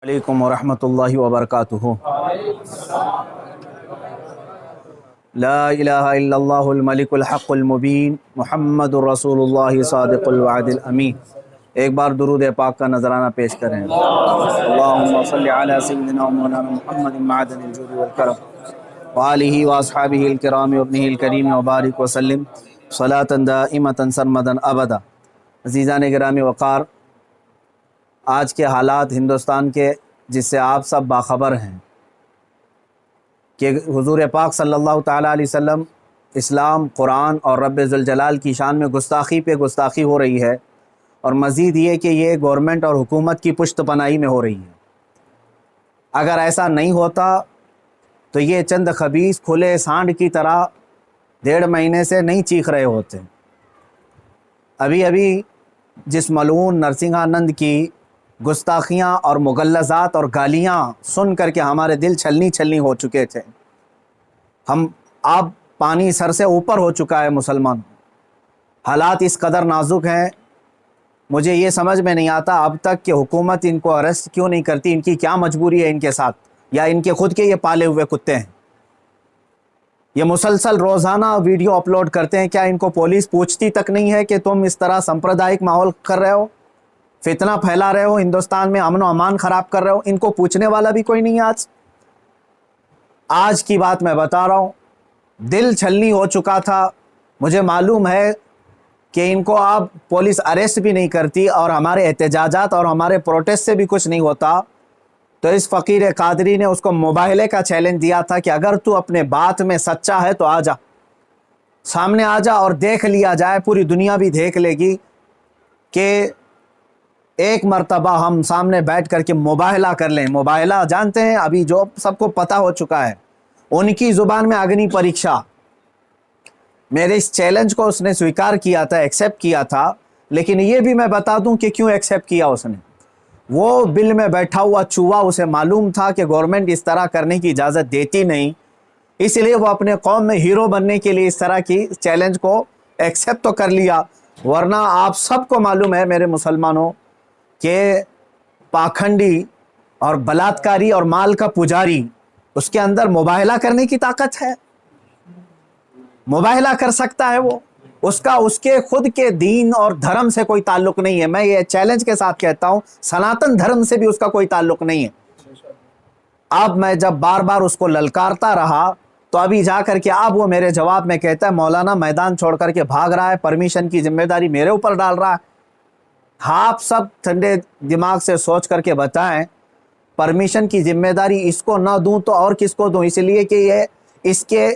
अलैकुम वरहमतुल्लाहि वबरकातुहू। ला इलाहा इल्लल्लाहुल मलिकुल हक़्क़ुल मुबीन मुहम्मदुर रसूलुल्लाहि सादिक़ुल वअदिल अमीन। एक बार दुरूद पाक का नजराना पेश करें। अल्लाहुम्मा सल्लि अला सय्यिदिना मौलाना मुहम्मदिन मअदनिल जुद वल करम व आलिहि व अस्हाबिहिल किराम व इब्निहिल करीम व बारिक व सल्लिम सलातन दाइमतन सरमदन अबदा। अज़ीज़ान गिरामी वक़ार, आज के हालात हिंदुस्तान के जिससे आप सब बाखबर हैं कि हुज़ूर पाक सल्लल्लाहु ताला अलैहि वसल्लम, इस्लाम, कुरान और रब्बे ज़ुल जलाल की शान में गुस्ताखी पे गुस्ताखी हो रही है, और मज़ीद ये कि ये गवर्नमेंट और हुकूमत की पुश्त पनाही में हो रही है। अगर ऐसा नहीं होता तो ये चंद खबीस खुले सांड की तरह 1.5 महीने से नहीं चीख रहे होते। अभी अभी जिस मलऊन नरसिंहानंद की गुस्ताखियाँ और मुगल्लज़ात और गालियाँ सुन करके हमारे दिल छलनी छलनी हो चुके थे। अब पानी सर से ऊपर हो चुका है मुसलमान। हालात इस कदर नाजुक हैं, मुझे ये समझ में नहीं आता अब तक कि हुकूमत इनको अरेस्ट क्यों नहीं करती। इनकी क्या मजबूरी है इनके साथ, या इनके खुद के ये पाले हुए कुत्ते हैं? ये मुसलसल रोज़ाना वीडियो अपलोड करते हैं, क्या इनको पुलिस पूछती तक नहीं है कि तुम इस तरह सांप्रदायिक माहौल कर रहे हो, फितना फैला रहे हो, हिंदुस्तान में अमन व अमान ख़राब कर रहे हो? इनको पूछने वाला भी कोई नहीं है। आज की बात मैं बता रहा हूँ, दिल छलनी हो चुका था। मुझे मालूम है कि इनको अब पुलिस अरेस्ट भी नहीं करती और हमारे एहतजाजात और हमारे प्रोटेस्ट से भी कुछ नहीं होता। तो इस फ़कीर कादरी ने उसको मुबाहले का चैलेंज दिया था कि अगर तू अपने बात में सच्चा है तो आ जा, सामने आ जा और देख लिया जाए, पूरी दुनिया भी देख लेगी कि एक मर्तबा हम सामने बैठ करके मुबाहला कर लें। मुबाहला जानते हैं, अभी जो सबको पता हो चुका है, उनकी ज़ुबान में अग्नि परीक्षा। मेरे इस चैलेंज को उसने स्वीकार किया था, एक्सेप्ट किया था, लेकिन ये भी मैं बता दूं कि क्यों एक्सेप्ट किया उसने। वो बिल में बैठा हुआ चूहा, उसे मालूम था कि गवर्नमेंट इस तरह करने की इजाज़त देती नहीं, इसलिए वो अपने कौम में हीरो बनने के लिए इस तरह की चैलेंज को एक्सेप्ट तो कर लिया। वरना आप सबको मालूम है मेरे मुसलमानों कि पाखंडी और बलात्कारी और माल का पुजारी, उसके अंदर मुबाहला करने की ताकत है। मुबाहला कर सकता है वो, उसका उसके खुद के दीन और धर्म से कोई ताल्लुक नहीं है। मैं ये चैलेंज के साथ कहता हूं, सनातन धर्म से भी उसका कोई ताल्लुक नहीं है। अब मैं जब बार बार उसको ललकारता रहा तो अभी जा करके अब वो मेरे जवाब में कहता है, मौलाना मैदान छोड़ करके भाग रहा है, परमिशन की जिम्मेदारी मेरे ऊपर डाल रहा है। आप सब ठंडे दिमाग से सोच करके बताएं, परमिशन की जिम्मेदारी इसको ना दूं तो और किसको दूं? इसलिए कि ये इसके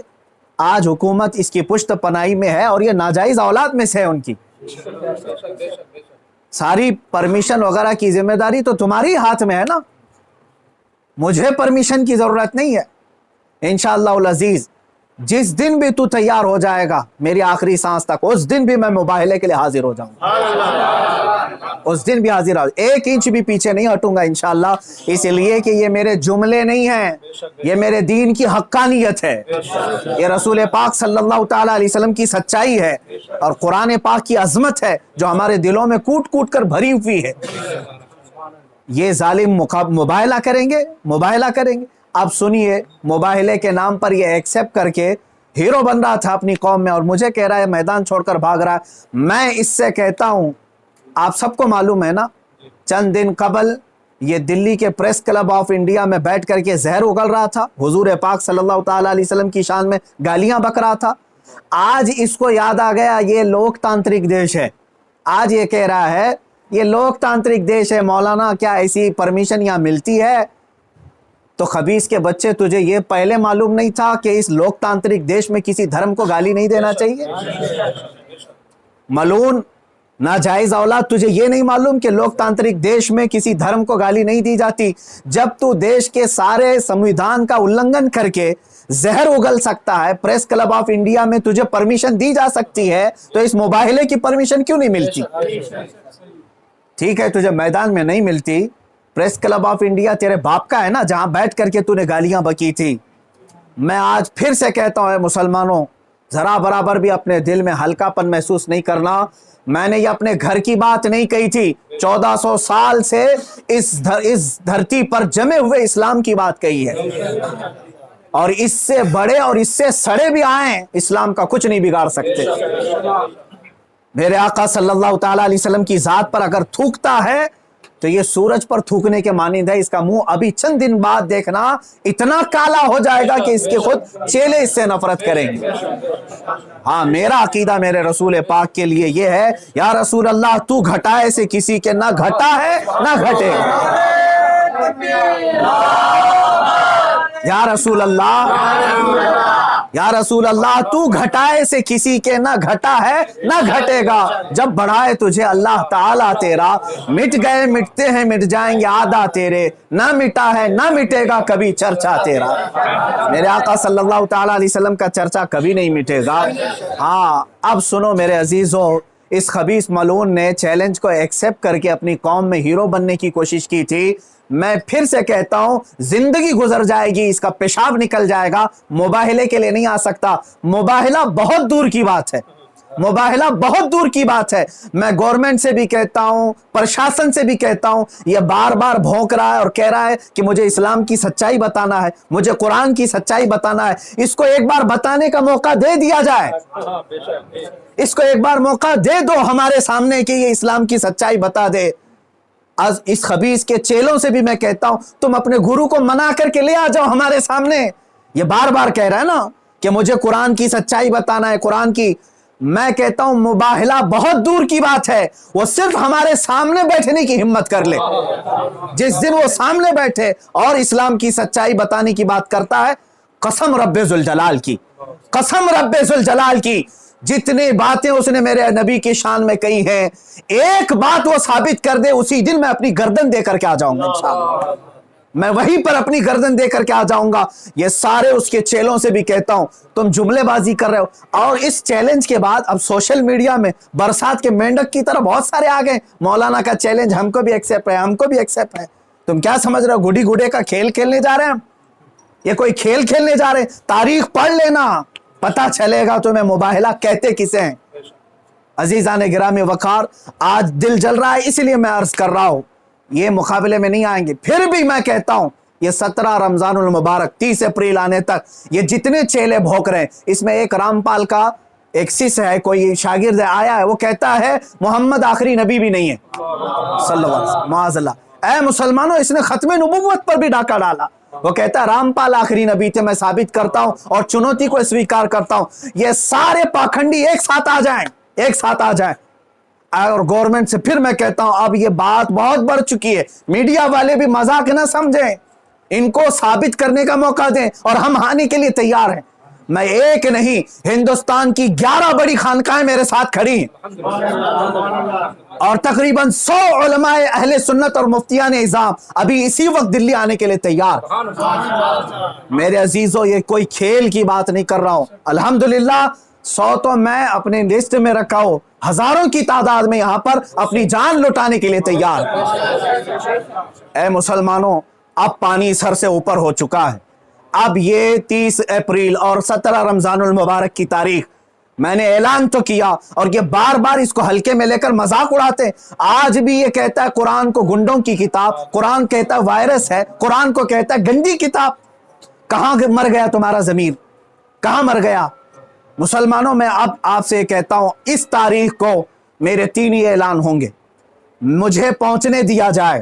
आज हुकूमत इसकी पुश्त पनाही में है और ये नाजायज औलाद में से है उनकी। सारी परमिशन वगैरह की जिम्मेदारी तो तुम्हारी हाथ में है ना, मुझे परमिशन की जरूरत नहीं है। इंशाअल्लाह अज़ीज, जिस दिन भी तू तैयार हो जाएगा मेरी आखिरी सांस तक, उस दिन भी मैं मुबाहले के लिए हाजिर हो जाऊंगा, उस दिन भी हाजिर हो, 1 इंच भी पीछे नहीं हटूंगा इंशाअल्लाह। इसलिए कि ये मेरे जुमले नहीं हैं, ये मेरे दीन की हक्कानियत है, ये रसूल पाक सल्लल्लाहु ताला अलैहि वसल्लम की सच्चाई है और कुरान पाक की अजमत है जो हमारे दिलों में कूट कूट कर भरी हुई है। ये जालिम मुबाहला करेंगे, मुबाहला करेंगे। अब सुनिए, मुबाहले के नाम पर ये एक्सेप्ट करके हीरो बन रहा था अपनी कौम में और मुझे कह रहा है मैदान छोड़कर भाग रहा है। मैं इससे कहता हूं, आप सबको मालूम है ना, चंद दिन कबल ये दिल्ली के प्रेस क्लब ऑफ इंडिया में बैठ करके जहर उगल रहा था, हुजूर पाक सल्लल्लाहु ताला अलैहि वसल्लम की शान में गालियां बक रहा था। आज इसको याद आ गया ये लोकतांत्रिक देश है। आज ये कह रहा है ये लोकतांत्रिक देश है, मौलाना क्या ऐसी परमिशन यहाँ मिलती है? तो खबीस के बच्चे, तुझे ये पहले मालूम नहीं था कि इस लोकतांत्रिक देश में किसी धर्म को गाली नहीं देना चाहिए? मलून नाजायज औलाद, तुझे ये नहीं मालूम कि लोकतांत्रिक देश में किसी धर्म को गाली नहीं दी जाती? जब तू देश के सारे संविधान का उल्लंघन करके जहर उगल सकता है, प्रेस क्लब ऑफ इंडिया में तुझे परमिशन दी जा सकती है, तो इस मुबाहले की परमिशन क्यों नहीं मिलती? ठीक है, तुझे मैदान में नहीं मिलती, प्रेस क्लब ऑफ इंडिया तेरे बाप का है ना, जहां बैठ करके तूने गालियां बकी थी। मैं आज फिर से कहता हूं मुसलमानों, जरा बराबर भी अपने दिल में हल्कापन महसूस नहीं करना। मैंने ये अपने घर की बात नहीं कही थी, 1400 سال سے اس دھرتی پر جمے ہوئے اسلام کی بات کہی ہے، اور اس سے بڑے اور اس سے سڑے بھی آئیں، اسلام کا کچھ نہیں بگاڑ سکتے۔ میرے آقا صلی اللہ تعالیٰ علیہ وسلم کی ذات پر اگر تھوکتا ہے تو یہ سورج پر تھوکنے کے مانند ہے، اس کا منہ ابھی چند دن بعد دیکھنا اتنا کالا ہو جائے گا کہ اس کے خود چیلے اس سے نفرت کریں گے۔ ہاں، میرا عقیدہ میرے رسول پاک کے لیے یہ ہے، یا رسول اللہ تو گھٹائے سے کسی کے نہ گھٹا ہے نہ گھٹے، یا رسول اللہ، یا رسول اللہ تو گھٹائے سے کسی کے نہ گھٹا ہے نہ گھٹے گا، جب بڑھائے تجھے اللہ تعالیٰ تیرا، مٹ گئے مٹتے ہیں مٹ جائیں گے آدھا تیرے، نہ مٹا ہے نہ مٹے گا کبھی چرچا تیرا۔ میرے آقا صلی اللہ تعالیٰ علیہ وسلم کا چرچا کبھی نہیں مٹے گا۔ ہاں، اب سنو میرے عزیزو، اس خبیث ملعون نے چیلنج کو ایکسپٹ کر کے اپنی قوم میں ہیرو بننے کی کوشش کی تھی۔ میں پھر سے کہتا ہوں، زندگی گزر جائے گی، اس کا پیشاب نکل جائے گا، مباہلے کے لیے نہیں آ سکتا۔ مباہلہ بہت دور کی بات ہے، مباہلہ بہت دور کی بات ہے۔ میں گورنمنٹ سے بھی کہتا ہوں، پرشاسن سے بھی کہتا ہوں، یہ بار بار بھونک رہا ہے اور کہہ رہا ہے کہ مجھے اسلام کی سچائی بتانا ہے، مجھے قرآن کی سچائی بتانا ہے۔ اس کو ایک بار بتانے کا موقع دے دیا جائے، اس کو ایک بار موقع دے دو ہمارے سامنے کہ یہ اسلام کی سچائی بتا دے۔ آج اس خبیث کے چیلوں سے بھی میں کہتا ہوں، تم اپنے گرو کو منا کر کے لے آ جاؤ ہمارے سامنے۔ یہ بار بار کہہ رہا ہے نا کہ مجھے قرآن کی سچائی بتانا ہے، قرآن کی۔ میں کہتا ہوں مباہلہ بہت دور کی بات ہے، وہ صرف ہمارے سامنے بیٹھنے کی ہمت کر لے۔ جس دن وہ سامنے بیٹھے اور اسلام کی سچائی بتانے کی بات کرتا ہے، قسم رب ذوالجلال کی، قسم رب ذوالجلال کی، جتنی باتیں اس نے میرے نبی کی شان میں کہی ہیں، ایک بات وہ ثابت کر دے، اسی دن میں اپنی گردن دے کر کے آ جاؤں گا انشاءاللہ، میں وہیں پر اپنی گردن دے کر کے آ جاؤں گا۔ یہ سارے اس کے چیلوں سے بھی کہتا ہوں، تم جملے بازی کر رہے ہو، اور اس چیلنج کے بعد اب سوشل میڈیا میں برسات کے مینڈک کی طرح بہت سارے آ گئے، مولانا کا چیلنج ہم کو بھی ایکسیپٹ ہے، ہم کو بھی ایکسیپٹ ہے۔ تم کیا سمجھ رہے ہو، گڈی گڈے کا کھیل کھیلنے جا رہے ہیں ہم؟ یہ کوئی کھیل کھیلنے جا رہے ہیں؟ تاریخ پڑھ لینا، پتہ چلے گا تمہیں مباہلہ کہتے کسے ہیں۔ عزیزان گرامی وقار، آج دل جل رہا ہے اس لیے میں عرض کر رہا ہوں، یہ مقابلے میں نہیں آئیں گے۔ پھر بھی میں کہتا ہوں، یہ 17 رمضان المبارک 30 اپریل آنے تک یہ جتنے چیلے بھوک رہے ہیں، اس میں ایک رامپال کا ایک سس ہے، کوئی شاگرد آیا ہے، وہ کہتا ہے محمد آخری نبی بھی نہیں ہے صلی اللہ علیہ وسلم، معاذ اللہ۔ اے مسلمانوں، اس نے ختم نبوت پر بھی ڈاکہ ڈالا۔ وہ کہتا ہے رامپال آخری نبی تھے، میں ثابت کرتا ہوں اور چنوتی کو اسویکار کرتا ہوں۔ یہ سارے پاکھنڈی ایک ساتھ آ جائیں، ایک ساتھ آ جائیں، اور گورنمنٹ سے پھر میں کہتا ہوں، اب یہ بات بہت بڑھ چکی ہے، میڈیا والے بھی مذاق نہ سمجھیں، ان کو ثابت کرنے کا موقع دیں، اور ہم آنے کے لیے تیار ہیں۔ میں ایک نہیں، ہندوستان کی 11 بڑی خانقاہیں میرے ساتھ کھڑی ہیں، اور تقریباً 100 علماء اہل سنت اور مفتیان اعظام ابھی اسی وقت دلی آنے کے لیے تیار۔ میرے عزیزو، یہ کوئی کھیل کی بات نہیں کر رہا ہوں، الحمدللہ 100 تو میں اپنے لسٹ میں رکھا ہوں، ہزاروں کی تعداد میں یہاں پر اپنی جان لٹانے کے لیے تیار۔ اے مسلمانوں، اب پانی سر سے اوپر ہو چکا ہے۔ اب یہ 30 اپریل اور 17 رمضان المبارک کی تاریخ میں نے اعلان تو کیا، اور یہ بار بار اس کو ہلکے میں لے کر مذاق اڑاتے ہیں۔ آج بھی یہ کہتا ہے قرآن کو گنڈوں کی کتاب، قرآن کہتا ہے وائرس ہے، قرآن کو کہتا ہے گندی کتاب۔ کہاں مر گیا تمہارا ضمیر، کہاں مر گیا؟ مسلمانوں، میں اب آپ سے کہتا ہوں، اس تاریخ کو میرے 3 ہی اعلان ہوں گے، مجھے پہنچنے دیا جائے،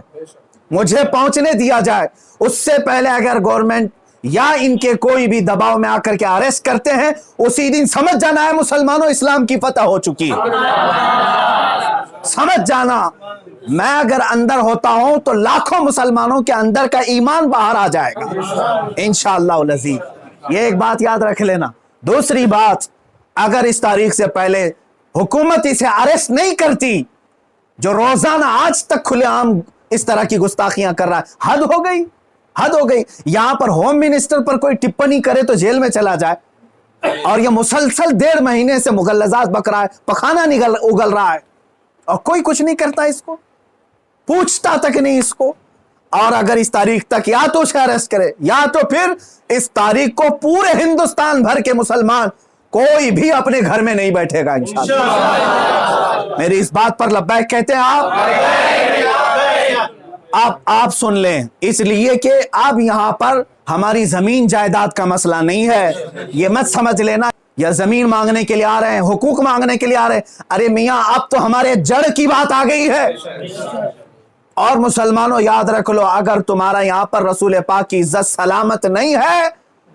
مجھے پہنچنے دیا جائے۔ اس سے پہلے اگر گورنمنٹ یا ان کے کوئی بھی دباؤ میں آ کر کے اریسٹ کرتے ہیں، اسی دن سمجھ جانا ہے مسلمانوں، اسلام کی فتح ہو چکی ہے، سمجھ جانا۔ میں اگر اندر ہوتا ہوں تو لاکھوں مسلمانوں کے اندر کا ایمان باہر آ جائے گا انشاءاللہ العزیز، یہ ایک بات یاد رکھ لینا۔ دوسری بات، اگر اس تاریخ سے پہلے حکومت اسے اریسٹ نہیں کرتی، جو روزانہ آج تک کھلے عام اس طرح کی گستاخیاں کر رہا ہے، حد ہو گئی، حد ہو گئی۔ یہاں پر ہوم منسٹر پر کوئی ٹپنی کرے تو جیل میں چلا جائے، اور یہ مسلسل 1.5 مہینے سے مغلظات بک رہا ہے، پخانہ اگل رہا ہے، اور کوئی کچھ نہیں کرتا، اس کو پوچھتا تک نہیں اس کو۔ اور اگر اس تاریخ تک یا تو اسے اریسٹ کرے، یا تو پھر اس تاریخ کو پورے ہندوستان بھر کے مسلمان कोई भी अपने घर में नहीं बैठेगा इंशाअल्लाह। मेरी इस बात पर लब्बैक कहते हैं आप सुन लें, इसलिए कि अब यहां पर हमारी जमीन जायदाद का मसला नहीं है। ये मत समझ लेना या जमीन मांगने के लिए आ रहे हैं, हुकूक मांगने के लिए आ रहे हैं। अरे मियां, अब तो हमारे जड़ की बात आ गई है। और मुसलमानों याद रख लो, अगर तुम्हारा यहां पर रसूल पाक की इज्जत सलामत नहीं है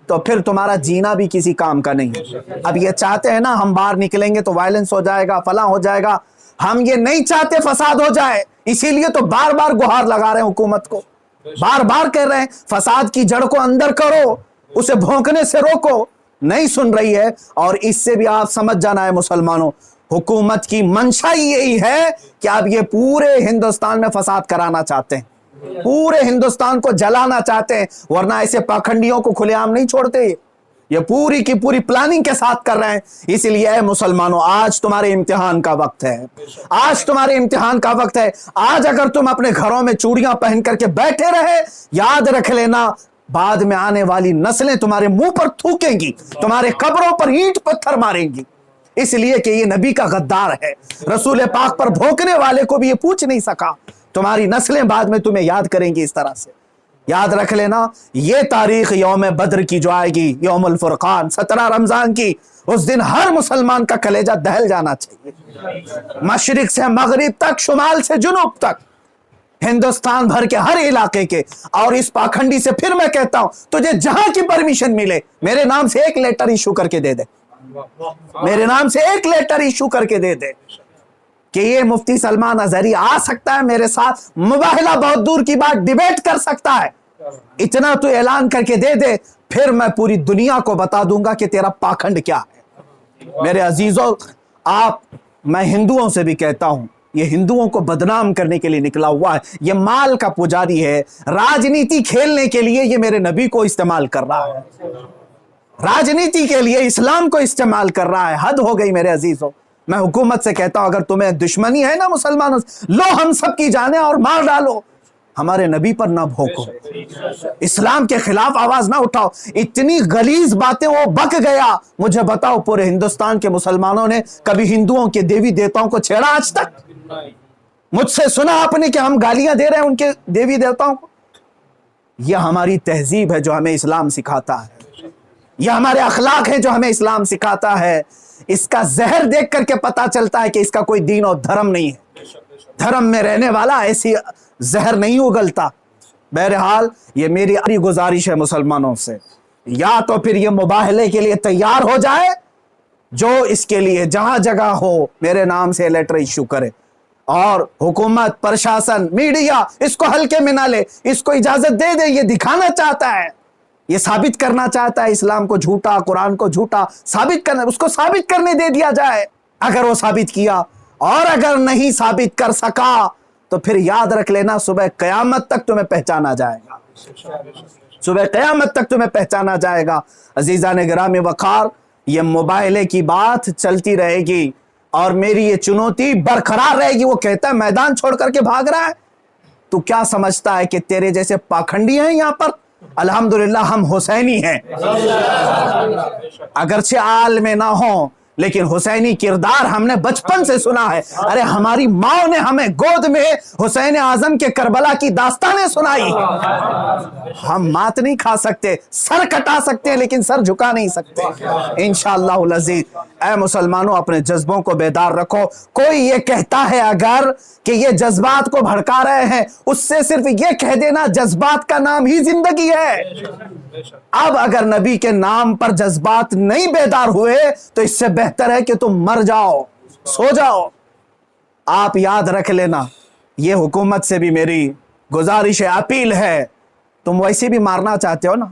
तो फिर तुम्हारा जीना भी किसी काम का नहीं है। अब ये चाहते हैं ना हम बाहर निकलेंगे तो वायलेंस हो जाएगा, फला हो जाएगा। हम ये नहीं चाहते फसाद हो जाए, इसीलिए तो बार बार गुहार लगा रहे हैं हुकूमत को, बार बार कह रहे हैं फसाद की जड़ को अंदर करो, उसे भौंकने से रोको। नहीं सुन रही है। और इससे भी आप समझ जाना है मुसलमानों, हुकूमत की मंशा यही है कि आप ये पूरे हिंदुस्तान में फसाद कराना चाहते हैं, पूरे हिंदुस्तान को जलाना चाहते हैं, वरना ऐसे पाखंडियों को खुलेआम नहीं छोड़ते। ये पूरी की पूरी प्लानिंग के साथ कर रहे हैं। इसलिए मुसलमानों, आज तुम्हारे इम्तिहान का वक्त है, आज तुम्हारे इम्तिहान का वक्त है। आज अगर तुम अपने घरों में चूड़ियां पहन करके बैठे रहे, याद रख लेना बाद में आने वाली नस्लें तुम्हारे मुंह पर थूकेंगी, तुम्हारे कब्रों पर ईंट पत्थर मारेंगी। इसलिए कि ये नबी का गद्दार है, रसूल पाक पर भोंकने वाले को भी ये पूछ नहीं सका। तुम्हारी नस्लें बाद में तुम्हें याद करेंगी इस तरह से। याद रख लेना, ये तारीख यौम बद्र की जो आएगी, यौमुल फुरकान 17 रमजान की, उस दिन हर मुसलमान का कलेजा दहल जाना चाहिए। मशरिक से मगरिब तक, शुमाल से जुनूब तक, हिंदुस्तान भर के हर इलाके के। और इस पाखंडी से फिर मैं कहता हूं, तुझे जहां की परमिशन मिले मेरे नाम से एक लेटर इशू करके दे दे, मेरे नाम से एक लेटर इशू करके दे दे कि ये मुफ्ती सलमान अजहरी आ सकता है मेरे साथ, मुबाहला बहुत दूर की बात, डिबेट कर सकता है। इतना तू ऐलान करके दे दे, फिर मैं पूरी दुनिया को बता दूंगा कि तेरा पाखंड क्या है। मेरे अजीजों, मैं हिंदुओं से भी कहता हूं, ये हिंदुओं को बदनाम करने के लिए निकला हुआ है, ये माल का पुजारी है, राजनीति खेलने के लिए ये मेरे नबी को इस्तेमाल कर रहा है, राजनीति के लिए इस्लाम को इस्तेमाल कर रहा है। हद हो गई मेरे अजीजों। मैं हुकूमत से कहता हूं, अगर तुम्हें दुश्मनी है ना मुसलमानों से, लो हम सब की जाने और मार डालो, हमारे नबी पर ना भोंको, इस्लाम के खिलाफ आवाज ना उठाओ। इतनी गलीज बातें वो बक गया। मुझे बताओ, पूरे हिंदुस्तान के मुसलमानों ने कभी हिंदुओं के देवी देवताओं को छेड़ा आज तक? मुझसे सुना आपने कि हम गालियां दे रहे हैं उनके देवी देवताओं को? यह हमारी तहजीब है जो हमें इस्लाम सिखाता है, यह हमारे अखलाक है जो हमें इस्लाम सिखाता है। इसका जहर देख करके पता चलता है कि इसका कोई दीन और धर्म नहीं है। धर्म में रहने वाला ऐसी जहर नहीं उगलता। बहरहाल, ये मेरी गुजारिश है मुसलमानों से, या तो फिर ये मुबाहले के लिए तैयार हो जाए, जो इसके लिए जहां जगह हो मेरे नाम से लेटर इशू करे, और हुकूमत, प्रशासन, मीडिया इसको हल्के में ना ले, इसको इजाजत दे दे। ये दिखाना चाहता है, ये साबित करना चाहता है इस्लाम को झूठा, कुरान को झूठा साबित करना, उसको साबित करने दे दिया जाए। अगर वो साबित किया, और अगर नहीं साबित कर सका, तो फिर याद रख लेना, सुबह क़यामत तक तुम्हें पहचाना जाएगा, सुबह क़यामत तक तुम्हें पहचाना जाएगा। अजीज़ान गिरामी वक़ार, ये मुबाहले की बात चलती रहेगी और मेरी ये चुनौती बरकरार रहेगी। वो कहता है मैदान छोड़ करके भाग रहा है, तू क्या समझता है कि तेरे जैसे पाखंडी हैं यहाँ पर? अल्हम्दुलिल्लाह हम हुसैनी हैं, अगरचे आल में ना हो, लेकिन हुसैनी किरदार हमने बचपन से सुना है। अरे हमारी माँ ने हमें गोद में हुसैन आजम के करबला की दास्तानें सुनाई। हम मात नहीं खा सकते, सर कटा सकते हैं, लेकिन सर झुका नहीं सकते इंशाअल्लाह अज़ीज़। ऐ मुसलमानों, अपने जज्बों को बेदार रखो। कोई ये कहता है अगर कि ये जज्बात को भड़का रहे हैं, उससे सिर्फ ये कह देना जज्बात का नाम ही जिंदगी है। अब अगर नबी के नाम पर जज्बात नहीं बेदार हुए तो इससे बेहतर है कि तुम मर जाओ, सो जाओ। आप याद रख लेना, ये हुकूमत से भी मेरी गुजारिश है, अपील है, तुम वैसे भी मारना चाहते हो ना,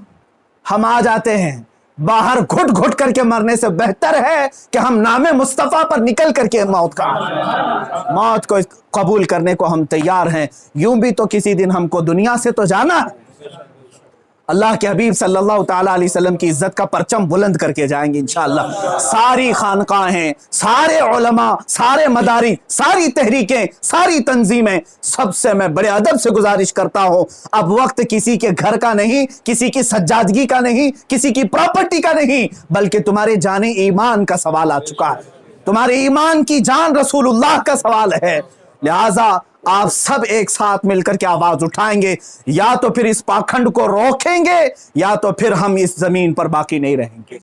हम आ जाते हैं। बाहर घुट घुट करके मरने से बेहतर है कि हम नामे मुस्तफा पर निकल करके मौत को कबूल करने को हम तैयार हैं। यूं भी तो किसी दिन हमको दुनिया से तो जाना है। اللہ کے حبیب صلی اللہ تعالیٰ علیہ وسلم کی عزت کا پرچم بلند کر کے جائیں گے انشاءاللہ۔ ساری خانقاہیں، سارے علماء، سارے مدارس، ساری تحریکیں، ساری تنظیمیں، سب سے میں بڑے ادب سے گزارش کرتا ہوں، اب وقت کسی کے گھر کا نہیں، کسی کی سجادگی کا نہیں، کسی کی پراپرٹی کا نہیں، بلکہ تمہارے جان ایمان کا سوال آ چکا ہے، تمہارے ایمان کی جان رسول اللہ کا سوال ہے۔ لہٰذا آپ سب ایک ساتھ مل کر کے آواز اٹھائیں گے، یا تو پھر اس پاکھنڈ کو روکیں گے یا تو پھر ہم اس زمین پر باقی نہیں رہیں گے۔